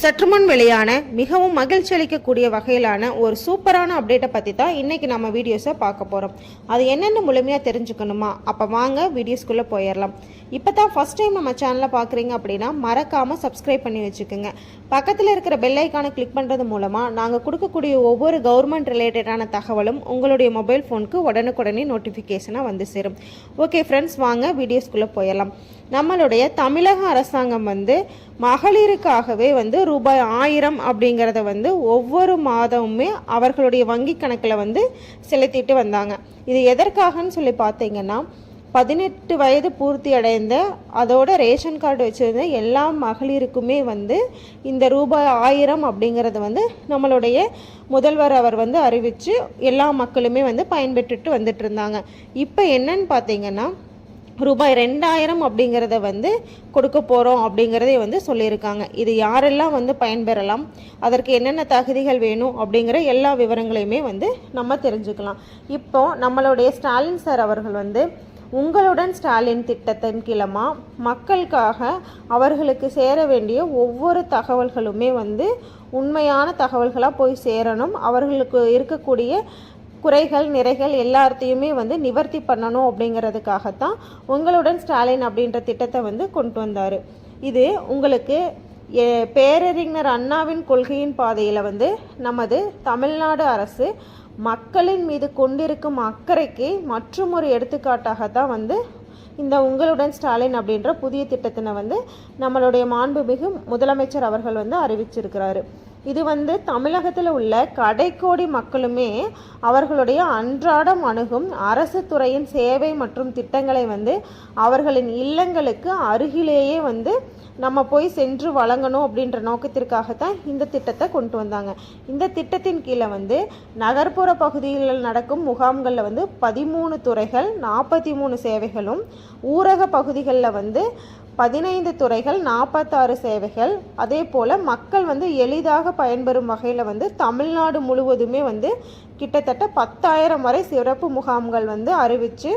சற்றுமுன் வெளியான மிகவும் மகிழ்ச்சி அளிக்கக்கூடிய வகையிலான ஒரு சூப்பரான அப்டேட்டை பற்றி தான் இன்றைக்கி நம்ம வீடியோஸை பார்க்க போகிறோம். அது என்னென்னு முழுமையாக தெரிஞ்சுக்கணுமா? அப்போ வாங்க வீடியோஸ்குள்ளே போயிடலாம். இப்போ தான் ஃபஸ்ட் டைம் நம்ம சேனலை பார்க்குறீங்க அப்படின்னா மறக்காமல் சப்ஸ்கிரைப் பண்ணி வச்சுக்கோங்க. பக்கத்தில் இருக்கிற பெல் ஐக்கானை கிளிக் பண்ணுறது மூலமாக நாங்கள் கொடுக்கக்கூடிய ஒவ்வொரு கவர்மெண்ட் ரிலேட்டடான தகவலும் உங்களுடைய மொபைல் ஃபோனுக்கு உடனுக்குடனே நோட்டிஃபிகேஷனாக வந்து சேரும். ஓகே ஃப்ரெண்ட்ஸ், வாங்க வீடியோஸ்குள்ளே போயிடலாம். நம்மளுடைய தமிழக அரசாங்கம் மகளிருக்காகவே ரூபாய் 1000 அப்படிங்கிறத ஒவ்வொரு மாதமுமே அவர்களுடைய வங்கி கணக்கில் செலுத்திட்டு வந்தாங்க. இது எதற்காகன்னு சொல்லி பார்த்தீங்கன்னா, 18 வயது பூர்த்தி அடைந்த அதோட ரேஷன் கார்டு வச்சுருந்த எல்லா மகளிருக்குமே இந்த ரூபாய் 1000 அப்படிங்கிறது நம்மளுடைய முதல்வர் அவர் அறிவித்து எல்லா மக்களுமே பயன்பெற்றுட்டு வந்துட்டு இருந்தாங்க. இப்போ என்னன்னு பார்த்தீங்கன்னா, ரூபாய் 2000 அப்படிங்கிறத கொடுக்க போகிறோம் அப்படிங்கிறதே சொல்லியிருக்காங்க. இது யாரெல்லாம் பயன்பெறலாம், அதற்கு என்னென்ன தகுதிகள் வேணும் அப்படிங்கிற எல்லா விவரங்களையுமே நம்ம தெரிஞ்சுக்கலாம். இப்போ நம்மளுடைய ஸ்டாலின் சார் அவர்கள் உங்களுடன் ஸ்டாலின் திட்டத்தின் கீழமா மக்களுக்காக அவர்களுக்கு சேர வேண்டிய ஒவ்வொரு தகவல்களுமே உண்மையான தகவல்களாக போய் சேரணும். அவர்களுக்கு இருக்கக்கூடிய குறைகள் நிறைகள் எல்லாத்தையுமே நிவர்த்தி பண்ணணும் அப்படிங்கிறதுக்காகத்தான் உங்களுடன் ஸ்டாலின் அப்படின்ற திட்டத்தை கொண்டு வந்தார். இது உங்களுக்கு பேரறிஞர் அண்ணாவின் கொள்கையின் பாதையில் நமது தமிழ்நாடு அரசு மக்களின் மீது கொண்டிருக்கும் அக்கறைக்கு மற்றும் ஒரு எடுத்துக்காட்டாகத்தான் இந்த உங்களுடன் ஸ்டாலின் அப்படின்ற புதிய திட்டத்தினை நம்மளுடைய மாண்புமிகு முதலமைச்சர் அவர்கள் அறிவிச்சிருக்கிறாரு. இது தமிழகத்தில் உள்ள கடைக்கோடி மக்களுமே அவர்களுடைய அன்றாடம் அணுகும் அரசு துறையின் சேவை மற்றும் திட்டங்களை அவர்களின் இல்லங்களுக்கு அருகிலேயே நம்ம போய் சென்று வழங்கணும் அப்படின்ற நோக்கத்திற்காகத்தான் இந்த திட்டத்தை கொண்டு வந்தாங்க. இந்த திட்டத்தின் கீழே நகர்ப்புற பகுதிகளில் நடக்கும் முகாம்களில் 13 துறைகள் 43 சேவைகளும், ஊரக பகுதிகளில் 15 துறைகள் 46 சேவைகள், அதே போல் மக்கள் எளிதாக பயன்பெறும் வகையில் தமிழ்நாடு முழுவதுமே கிட்டத்தட்ட 10,000 வரை சிறப்பு முகாம்கள் அறிவித்து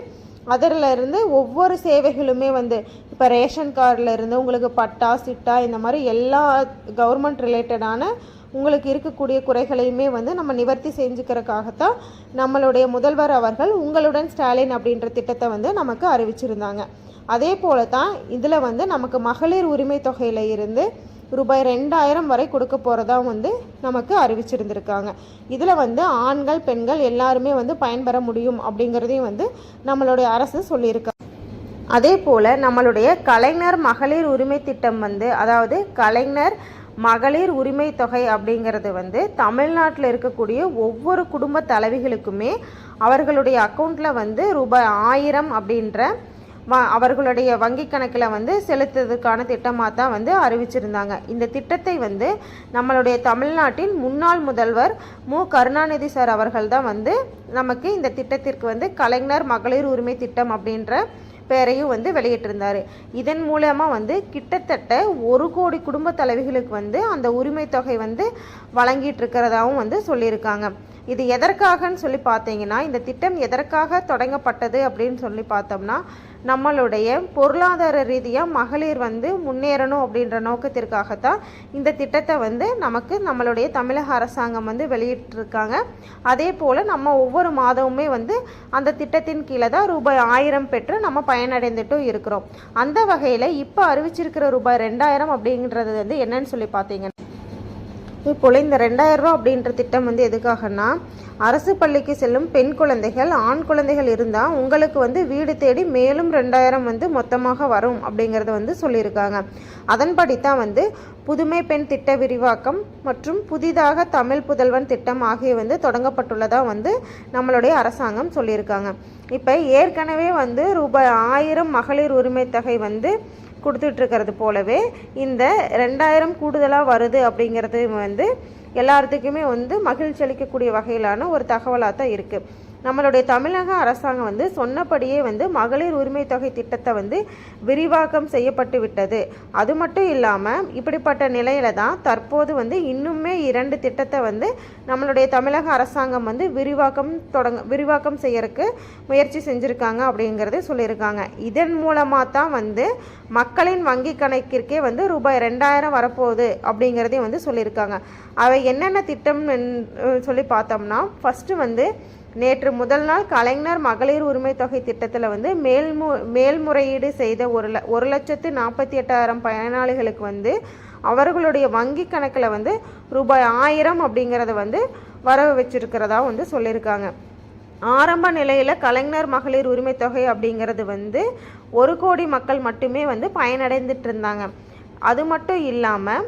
அதில் இருந்து ஒவ்வொரு சேவைகளுமே இப்போ ரேஷன் கார்டில் இருந்து உங்களுக்கு பட்டா சிட்டா இந்த மாதிரி எல்லா கவர்மெண்ட் ரிலேட்டடான உங்களுக்கு இருக்கக்கூடிய குறைகளையுமே நம்ம நிவர்த்தி செஞ்சுக்கிறதுக்காகத்தான் நம்மளுடைய முதல்வர் அவர்கள் உங்களுடன் ஸ்டாலின் அப்படின்ற திட்டத்தை நமக்கு அறிவிச்சிருந்தாங்க. அதே போல தான் இதில் நமக்கு மகளிர் உரிமை தொகையில் இருந்து ரூபாய் 2000 வரை கொடுக்க போகிறதா நமக்கு அறிவிச்சிருந்திருக்காங்க. இதில் ஆண்கள் பெண்கள் எல்லாருமே பயன்பெற முடியும் அப்படிங்கிறதையும் நம்மளுடைய அரசு சொல்லியிருக்காங்க. அதே போல் நம்மளுடைய கலைஞர் மகளிர் உரிமை திட்டம் அதாவது கலைஞர் மகளிர் உரிமை தொகை அப்படிங்கிறது தமிழ்நாட்டில் இருக்கக்கூடிய ஒவ்வொரு குடும்ப தலைவிகளுக்குமே அவர்களுடைய அக்கௌண்ட்டில் ரூபாய் 1000 அப்படின்ற அவர்களுடைய வங்கி கணக்கில் செலுத்துறதுக்கான திட்டமாக தான் அறிவிச்சிருந்தாங்க. இந்த திட்டத்தை நம்மளுடைய தமிழ்நாட்டின் முன்னாள் முதல்வர் மு கருணாநிதி சார் அவர்கள் தான் நமக்கு இந்த திட்டத்திற்கு கலைஞர் மகளிர் உரிமை திட்டம் அப்படின்ற பேரையும் வெளியிட்டிருந்தார். இதன் மூலமாக கிட்டத்தட்ட 1 கோடி குடும்ப தலைவிகளுக்கு அந்த உரிமை தொகை வழங்கிட்டு இருக்கிறதாவும் சொல்லியிருக்காங்க. இது எதற்காகன்னு சொல்லி பார்த்தீங்கன்னா, இந்த திட்டம் எதற்காக தொடங்கப்பட்டது அப்படின்னு சொல்லி பார்த்தோம்னா, நம்மளுடைய பொருளாதார ரீதியாக மகளிர் முன்னேறணும் அப்படின்ற நோக்கத்திற்காகத்தான் இந்த திட்டத்தை நமக்கு நம்மளுடைய தமிழக அரசாங்கம் வெளியிட்டிருக்காங்க. அதே போல் நம்ம ஒவ்வொரு மாதமுமே அந்த திட்டத்தின் கீழே தான் ரூபாய் 1000 பெற்று நம்ம பயனடைந்துட்டும் இருக்கிறோம். அந்த வகையில் இப்போ அறிவிச்சிருக்கிற ரூபாய் 2000 அப்படின்றது என்னன்னு சொல்லி பார்த்தீங்கன்னா, இப்போல இந்த 2000 ரூபா அப்படின்ற திட்டம் எதுக்காகனா, அரசு பள்ளிக்கு செல்லும் பெண் குழந்தைகள் ஆண் குழந்தைகள் இருந்தால் உங்களுக்கு வீடு தேடி மேலும் 2000 மொத்தமாக வரும் அப்படிங்கிறத சொல்லியிருக்காங்க. அதன்படி தான் புதுமை பெண் திட்ட விரிவாக்கம் மற்றும் புதிதாக தமிழ் புதல்வன் திட்டம் ஆகிய தொடங்கப்பட்டுள்ளதாக நம்மளுடைய அரசாங்கம் சொல்லியிருக்காங்க. இப்போ ஏற்கனவே ரூபாய் 1000 மகளிர் உரிமை தொகை கொடுத்துட்ருக்கிறது போலவே இந்த 2000 கூடுதலாக வருது அப்படிங்கிறது எல்லாத்துக்குமே மகிழ்ச்சி அளிக்கக்கூடிய வகையிலான ஒரு தகவலாக தான் இருக்குது. நம்மளுடைய தமிழக அரசாங்கம் வந்து சொன்னபடியே வந்து மகளிர் உரிமை தொகை திட்டத்தை வந்து விரிவாக்கம் செய்யப்பட்டு விட்டது. அது மட்டும் இல்லாமல் இப்படிப்பட்ட நிலையில தான் தற்போது வந்து இன்னுமே 2 திட்டத்தை வந்து நம்மளுடைய தமிழக அரசாங்கம் வந்து விரிவாக்கம் செய்யறதுக்கு முயற்சி செஞ்சுருக்காங்க அப்படிங்கிறத சொல்லியிருக்காங்க. இதன் மூலமாக தான் வந்து மக்களின் வங்கி கணக்கிற்கே வந்து ரூபாய் 2000 வரப்போகுது அப்படிங்கிறதையும் வந்து சொல்லியிருக்காங்க. அவை என்னென்ன திட்டம் சொல்லி பார்த்தோம்னா, ஃபஸ்ட்டு வந்து நேற்று முதல் நாள் கலைஞர் மகளிர் உரிமை தொகை திட்டத்தில் வந்து மேல்முறையீடு செய்த 1,48,000 பயனாளிகளுக்கு வந்து அவர்களுடைய வங்கி கணக்கில் வந்து ரூபாய் 1000 அப்படிங்கிறத வந்து வரவு வச்சிருக்கிறதா வந்து சொல்லியிருக்காங்க. ஆரம்ப நிலையில் கலைஞர் மகளிர் உரிமை தொகை அப்படிங்கிறது வந்து 1 கோடி மக்கள் மட்டுமே வந்து பயனடைந்துட்டு இருந்தாங்க. அது மட்டும் இல்லாமல்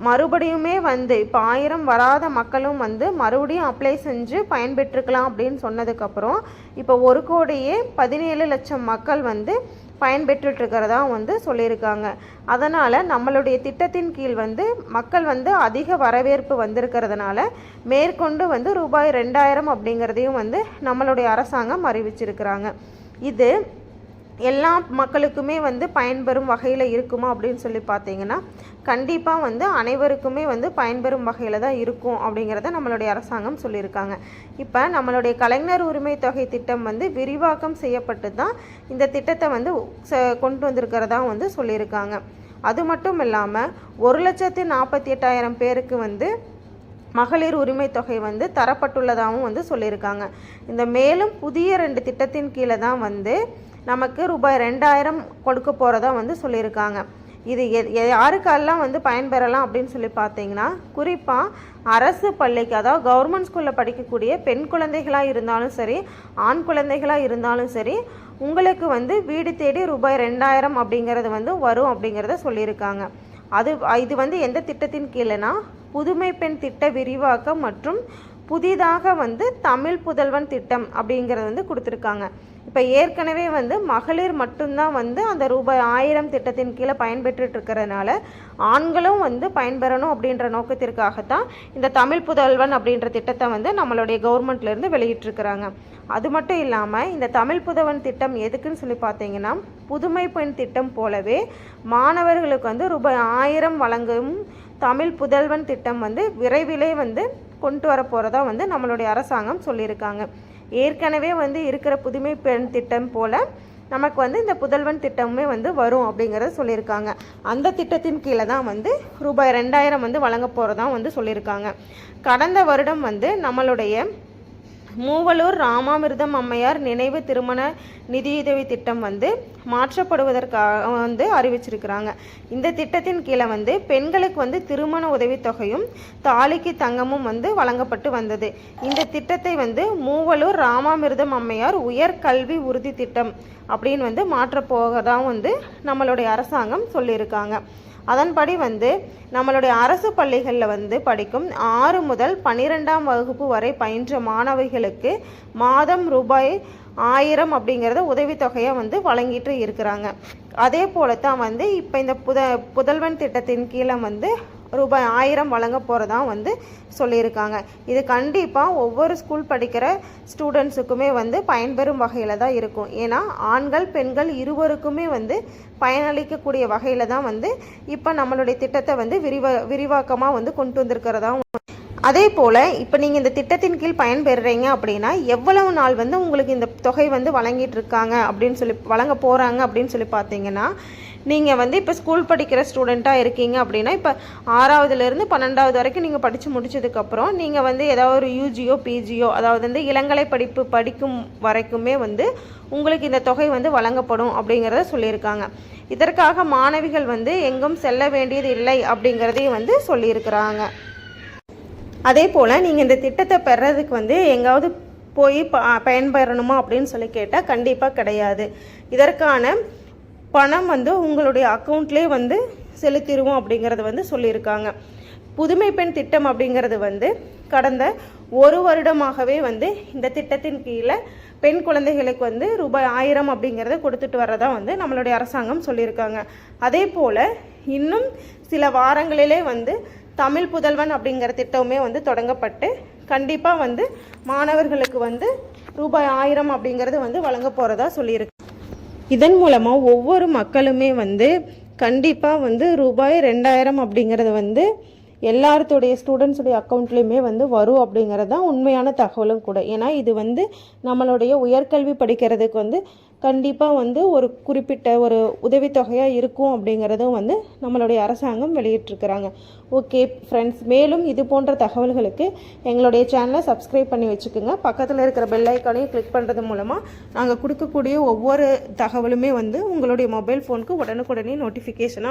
மறுபடியுமே வந்து இப்போ 1000 வராத மக்களும் வந்து மறுபடியும் அப்ளை செஞ்சு பயன்பெற்றுக்கலாம் அப்படின்னு சொன்னதுக்கப்புறம் இப்போ 1 கோடியே 17 லட்சம் மக்கள் வந்து பயன்பெற்றுருக்கிறதா வந்து சொல்லியிருக்காங்க. அதனால் நம்மளுடைய திட்டத்தின் கீழ் வந்து மக்கள் வந்து அதிக வரவேற்பு வந்திருக்கிறதுனால மேற்கொண்டு வந்து ரூபாய் 2000 அப்படிங்கிறதையும் வந்து நம்மளுடைய அரசாங்கம் அறிவிச்சிருக்கிறாங்க. இது எல்லா மக்களுக்குமே வந்து பயன்பெறும் வகையில் இருக்குமா அப்படின்னு சொல்லி பார்த்தீங்கன்னா, கண்டிப்பாக வந்து அனைவருக்குமே வந்து பயன்பெறும் வகையில் தான் இருக்கும் அப்படிங்கிறத நம்மளுடைய அரசாங்கம் சொல்லியிருக்காங்க. இப்போ நம்மளுடைய கலைஞர் உரிமை தொகை திட்டம் வந்து விரிவாக்கம் செய்யப்பட்டு தான் இந்த திட்டத்தை வந்து கொண்டு வந்திருக்கிறதா வந்து சொல்லியிருக்காங்க. அது மட்டும் இல்லாமல் 1,48,000 பேருக்கு வந்து மகளிர் உரிமை தொகை வந்து தரப்பட்டுள்ளதாகவும் வந்து சொல்லியிருக்காங்க. இந்த மேலும் புதிய 2 திட்டத்தின் கீழே தான் வந்து நமக்கு ரூபாய் 2000 கொடுக்க போகிறதா வந்து சொல்லியிருக்காங்க. இது யாருக்கெல்லாம் வந்து பயன்பெறலாம் அப்படின்னு சொல்லி பார்த்தீங்கன்னா, குறிப்பாக அரசு பள்ளிக்கு, அதாவது கவர்மெண்ட் ஸ்கூலில் படிக்கக்கூடிய பெண் குழந்தைகளாக இருந்தாலும் சரி, ஆண் குழந்தைகளாக இருந்தாலும் சரி, உங்களுக்கு வந்து வீடு தேடி ரூபாய் 2000 அப்படிங்கிறது வந்து வரும் அப்படிங்கிறத சொல்லியிருக்காங்க. இது வந்து எந்த திட்டத்தின் கீழேனா, புதுமை பெண் திட்ட விரிவாக்கம் மற்றும் புதிதாக வந்து தமிழ் புதல்வன் திட்டம் அப்படிங்கிறது வந்து கொடுத்துருக்காங்க. இப்போ ஏற்கனவே வந்து மகளிர் மட்டும்தான் வந்து அந்த ரூபாய் 1000 திட்டத்தின் கீழே பயன்பெற்றுட்டு இருக்கிறதுனால ஆண்களும் வந்து பயன்பெறணும் அப்படின்ற நோக்கத்திற்காகத்தான் இந்த தமிழ் புதல்வன் அப்படின்ற திட்டத்தை வந்து நம்மளுடைய கவர்மெண்ட்லேருந்து வெளியிட்டிருக்கிறாங்க. அது மட்டும் இல்லாமல் இந்த தமிழ் புதல்வன் திட்டம் எதுக்குன்னு சொல்லி பார்த்தீங்கன்னா, புதுமை பெண் திட்டம் போலவே மாணவர்களுக்கு வந்து ரூபாய் 1000 வழங்கும் தமிழ் புதல்வன் திட்டம் வந்து விரைவிலே வந்து கொண்டு வர போகிறதா வந்து நம்மளுடைய அரசாங்கம் சொல்லியிருக்காங்க. ஏற்கனவே வந்து இருக்கிற புதுமை பெண் திட்டம் போல் நமக்கு வந்து இந்த புதல்வன் திட்டமே வந்து வரும் அப்படிங்கிறத சொல்லியிருக்காங்க. அந்த திட்டத்தின் கீழே தான் வந்து ரூபாய் 2000 வந்து வழங்க போகிறதா வந்து சொல்லியிருக்காங்க. கடந்த வருடம் வந்து நம்மளுடைய மூவலூர் ராமாமிர்தம் அம்மையார் நினைவு திருமண நிதியுதவி திட்டம் வந்து மாற்றப்படுவதற்காக வந்து அறிவிச்சிருக்கிறாங்க. இந்த திட்டத்தின் கீழே வந்து பெண்களுக்கு வந்து திருமண உதவித்தொகையும் தாலிக்கு தங்கமும் வந்து வழங்கப்பட்டு வந்தது. இந்த திட்டத்தை வந்து மூவலூர் ராமாமிர்தம் அம்மையார் உயர் கல்வி உறுதி திட்டம் அப்படின்னு வந்து மாற்றப்போகதான் வந்து நம்மளுடைய அரசாங்கம் சொல்லியிருக்காங்க. அதன்படி வந்து நம்மளுடைய அரசு பள்ளிகளில் வந்து படிக்கும் 6 முதல் 12ஆம் வகுப்பு வரை பயின்ற மாணவிகளுக்கு மாதம் ரூபாய் 1000 அப்படிங்கிறத உதவித்தொகையை வந்து வழங்கிட்டு இருக்கிறாங்க. அதே போல தான் வந்து இப்போ இந்த புதல்வன் திட்டத்தின் கீழே வந்து ரூபாய் 1000 வழங்க போகிறதா வந்து சொல்லியிருக்காங்க. இது கண்டிப்பாக ஒவ்வொரு ஸ்கூல் படிக்கிற ஸ்டூடெண்ட்ஸுக்குமே வந்து பயன்பெறும் வகையில் தான் இருக்கும். ஏன்னா ஆண்கள் பெண்கள் இருவருக்குமே வந்து பயனளிக்கக்கூடிய வகையில் தான் வந்து இப்போ நம்மளுடைய திட்டத்தை வந்து விரிவாக்கமாக வந்து கொண்டு வந்திருக்கிறதா. அதே போல் இப்போ நீங்கள் இந்த திட்டத்தின் கீழ் பயன்பெறுறீங்க அப்படின்னா எவ்வளவு நாள் வந்து உங்களுக்கு இந்த தொகை வந்து வழங்கிட்டு இருக்காங்க அப்படின்னு சொல்லி வழங்க போகிறாங்க அப்படின்னு சொல்லி பார்த்தீங்கன்னா, நீங்கள் வந்து இப்போ ஸ்கூல் படிக்கிற ஸ்டூடெண்ட்டாக இருக்கீங்க அப்படின்னா இப்போ 6வதுலேருந்து 12வது வரைக்கும் நீங்கள் படித்து முடிச்சதுக்கப்புறம் நீங்கள் வந்து ஏதாவது ஒரு யூஜியோ பிஜியோ அதாவது வந்து இளங்கலை படிப்பு படிக்கும் வரைக்குமே வந்து உங்களுக்கு இந்த தொகை வந்து வழங்கப்படும் அப்படிங்கிறத சொல்லியிருக்காங்க. இதற்காக மாணவிகள் வந்து எங்கும் செல்ல வேண்டியது இல்லை அப்படிங்கிறதையும் வந்து சொல்லியிருக்கிறாங்க. அதே போல் நீங்கள் இந்த திட்டத்தை பெறதுக்கு வந்து எங்காவது போய் பயன்பெறணுமா அப்படின்னு சொல்லி கேட்டால் கண்டிப்பாக கிடையாது. இதற்கான பணம் வந்து உங்களுடைய அக்கௌண்ட்லேயே வந்து செலுத்திடுவோம் அப்படிங்கிறது வந்து சொல்லியிருக்காங்க. புதுமை பெண் திட்டம் அப்படிங்கிறது வந்து கடந்த 1 வருடமாகவே வந்து இந்த திட்டத்தின் கீழே பெண் குழந்தைகளுக்கு வந்து ரூபாய் 1000 அப்படிங்கிறத கொடுத்துட்டு வர்றதா வந்து நம்மளுடைய அரசாங்கம் சொல்லியிருக்காங்க. அதே போல் இன்னும் சில வாரங்களிலே வந்து தமிழ் புதல்வன் அப்படிங்கிற திட்டமே வந்து தொடங்கப்பட்டு கண்டிப்பாக வந்து மாணவர்களுக்கு வந்து ரூபாய் 1000 அப்படிங்கிறது வந்து வழங்க போகிறதா சொல்லியிருக்கு. இதன் மூலமாக ஒவ்வொரு மக்களுமே வந்து கண்டிப்பாக வந்து ரூபாய் 2000 அப்படிங்கிறது வந்து எல்லாருடைய ஸ்டூடெண்ட்ஸுடைய அக்கௌண்ட்லேயுமே வந்து வரும் அப்படிங்கிறது தான் உண்மையான தகவலும் கூட. ஏன்னா இது வந்து நம்மளுடைய உயர்கல்வி படிக்கிறதுக்கு வந்து கண்டிப்பாக வந்து ஒரு குறிப்பிட்ட ஒரு உதவித்தொகையாக இருக்கும் அப்படிங்கிறதும் வந்து நம்மளுடைய அரசாங்கம் வெளியிட்டிருக்கிறாங்க. ஓகே ஃப்ரெண்ட்ஸ், மேலும் இது போன்ற தகவல்களுக்கு எங்களுடைய சேனலை சப்ஸ்கிரைப் பண்ணி வச்சுக்கோங்க. பக்கத்தில் இருக்கிற பெல் ஐக்கானையும் கிளிக் பண்ணுறது மூலமாக நாங்கள் கொடுக்கக்கூடிய ஒவ்வொரு தகவலுமே வந்து உங்களுடைய மொபைல் ஃபோனுக்கு உடனுக்குடனே நோட்டிஃபிகேஷனாக